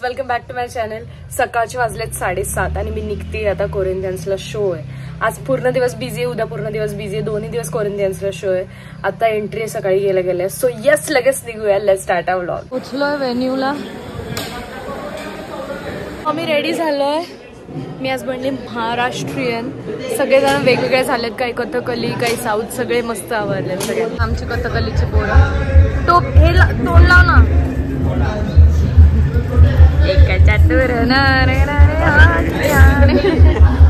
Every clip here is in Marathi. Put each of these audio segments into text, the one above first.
Welcome back to my channel. सकाळचे वाजलेत 7:30 आणि मी निघते आता कोरिंथियन्सला शो आहे. आज पूर्ण दिवस बिझी आहे, उद्या पूर्ण दिवस बिझी आहे, दोन्ही दिवस कोरिंथियन्सला शो आहे. आता एंट्री आहे, सकाळी गेल्या सो यस लगेच निघूया. Let's start our vlog. पोचलोय व्हेन्यूला, आम्ही रेडी झालोय. मी आज बनले महाराष्ट्रीयन. सगळेजण वेगवेगळे झालेत, काही कथकली काही साऊथ, सगळे मस्त आवडले. सगळे आमची कथकलीची पोरं तोंड लाव ना.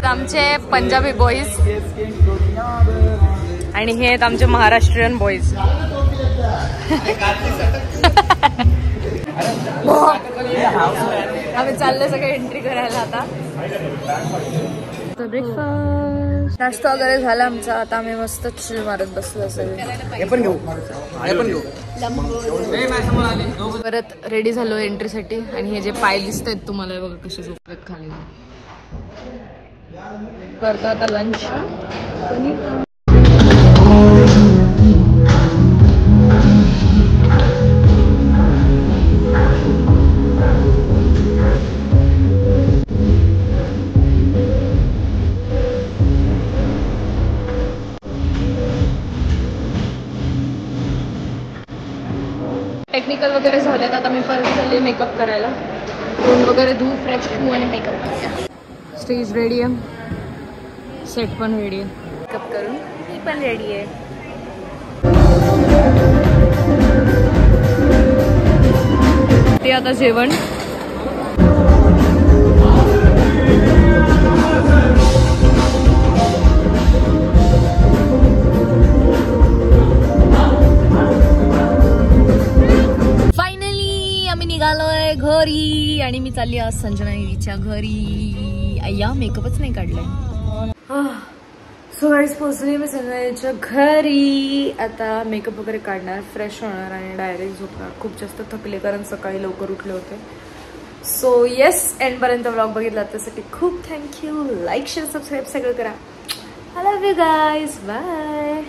आमचे पंजाबी बॉईज आणि हे आहेत आमचे महाराष्ट्रीयन बॉईज. आम्ही चालले सगळे एंट्री करायला. आता ब्रेकफास्ट नाश्ता वगैरे झाला आमचा. आता आम्ही मस्त चिल मारत बसलो असेल. परत रेडी झालो एंट्रीसाठी. आणि हे जे पाय दिसत आहेत तुम्हाला बघा कसे झोपलेत खाली. करतो आता लंच. टेक्निकल वगैरे झालेत. आता मी परत चालले मेकअप करायला. तोंड वगैरे धुवू, फ्रेश होऊ आणि मेकअप करूया. स्टेज रेडी आहे, सेट पण रेडी आहे. मेकअप करून मी पण रेडी आहे. ते आता जेवण. निघालोय घरी आणि मी चालली आज संजनाईच्या घरी. अय्या मेकअपच नाही काढलाय. सो गाईस पोहोचली मी संजनाईच्या घरी. आता मेकअप वगैरे काढणार, फ्रेश होणार आणि डायरेक्ट झोपणार. खूप जास्त थकले कारण सकाळी लवकर उठले होते. सो येस, एंडपर्यंत व्लॉग बघितला त्यासाठी खूप थँक्यू. लाईक शेअर सबस्क्राईब सगळं करा. I love you guys. Bye.